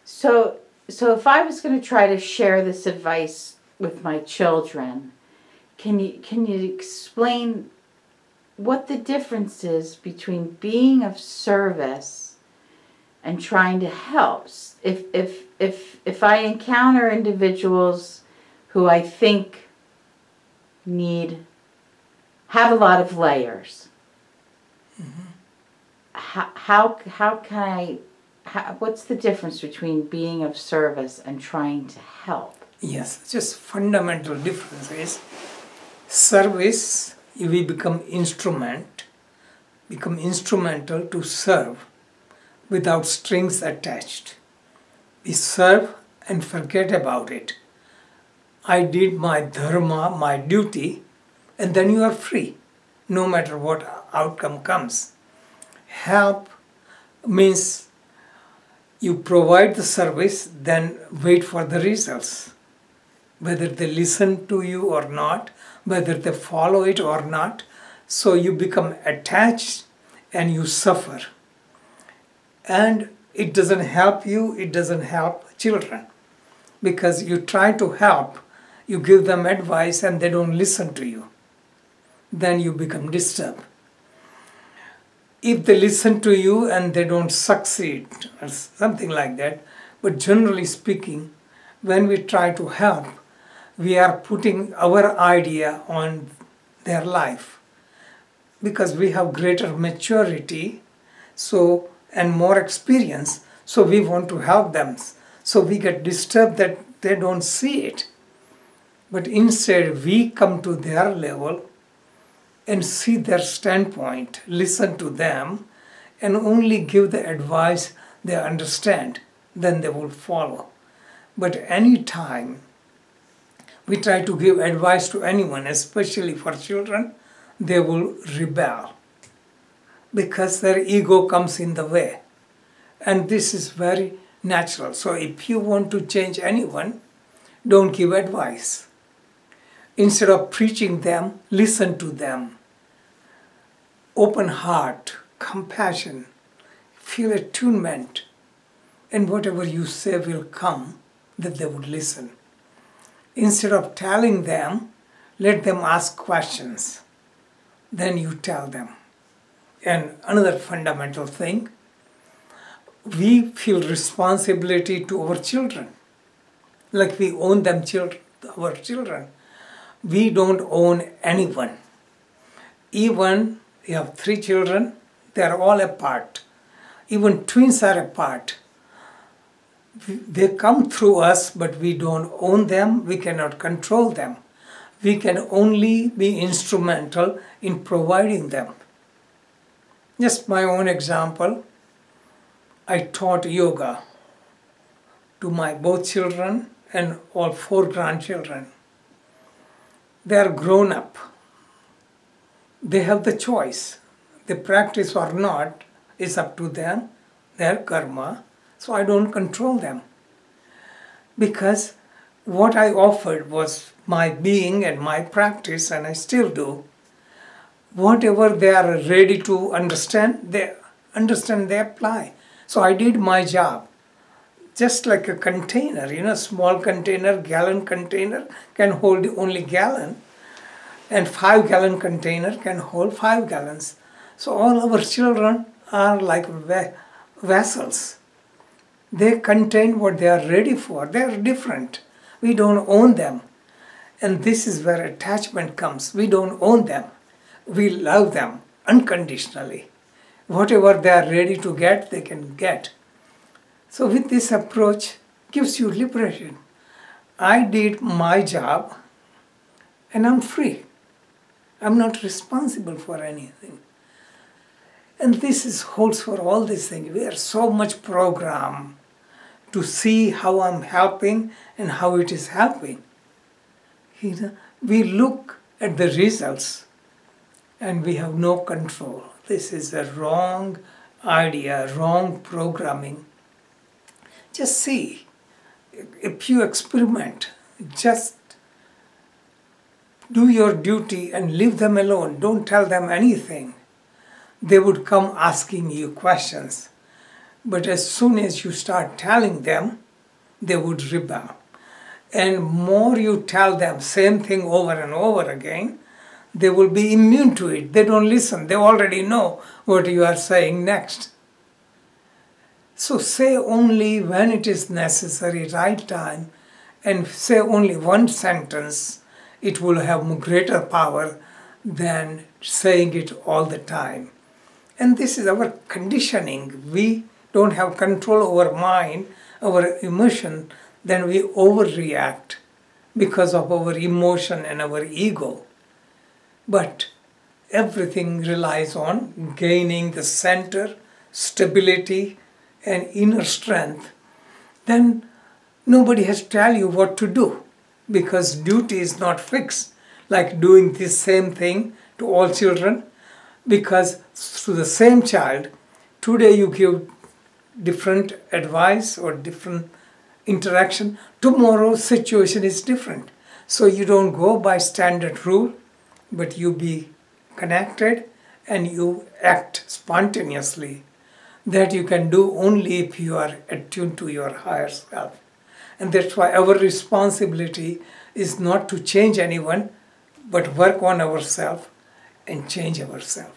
So, so if I was going to try to share this advice with my children, can you explain what the difference is between being of service and trying to help? If I encounter individuals who I think have a lot of layers, how can what's the difference between being of service and trying to help? Yes, just fundamental difference is service, we become instrumental to serve without strings attached. We serve and forget about it. I did my dharma, my duty, and then you are free, no matter what outcome comes. Help means you provide the service, then wait for the results. Whether they listen to you or not, whether they follow it or not. So you become attached and you suffer. And it doesn't help you, it doesn't help children. Because you try to help, you give them advice and they don't listen to you. Then you become disturbed. If they listen to you and they don't succeed, or something like that, but generally speaking, when we try to help, we are putting our idea on their life. Because we have greater maturity and more experience, so we want to help them. So we get disturbed that they don't see it. But instead, we come to their level and see their standpoint, listen to them, and only give the advice they understand, then they will follow. But any time we try to give advice to anyone, especially for children, they will rebel because their ego comes in the way. And this is very natural. So if you want to change anyone, don't give advice. Instead of preaching them, listen to them. Open heart, compassion, feel attunement, and whatever you say will come, that they would listen. Instead of telling them, let them ask questions. Then you tell them. And another fundamental thing, we feel responsibility to our children. Like we own them, our children. We don't own anyone. Even we have 3 children, they are all apart. Even twins are apart. They come through us, but we don't own them, we cannot control them. We can only be instrumental in providing them. Just my own example, I taught yoga to my both children and all 4 grandchildren. They are grown up. They have the choice. They practice or not is up to them, their karma. So I don't control them. Because what I offered was my being and my practice, and I still do. Whatever they are ready to understand, they apply. So I did my job. Just like a container, small container, gallon container can hold only gallon. And 5-gallon container can hold 5 gallons. So all our children are like vessels. They contain what they are ready for. They are different. We don't own them. And this is where attachment comes. We don't own them. We love them unconditionally. Whatever they are ready to get, they can get. So with this approach, gives you liberation. I did my job and I'm free. I'm not responsible for anything. And this holds for all these things. We are so much programmed to see how I'm helping and how it is helping. We look at the results and we have no control. This is a wrong idea, wrong programming. Just see, if you experiment, just do your duty and leave them alone. Don't tell them anything. They would come asking you questions. But as soon as you start telling them, they would rebound. And more you tell them same thing over and over again, they will be immune to it. They don't listen. They already know what you are saying next. So say only when it is necessary, right time, and say only one sentence. It will have greater power than saying it all the time. And this is our conditioning. We don't have control over mind, our emotion, then we overreact because of our emotion and our ego. But everything relies on gaining the center, stability, and inner strength. Then nobody has to tell you what to do, because duty is not fixed, like doing this same thing to all children, because to the same child, today you give different advice or different interaction, tomorrow's situation is different. So you don't go by standard rule, but you be connected and you act spontaneously. That you can do only if you are attuned to your higher self. And that's why our responsibility is not to change anyone, but work on ourselves and change ourselves.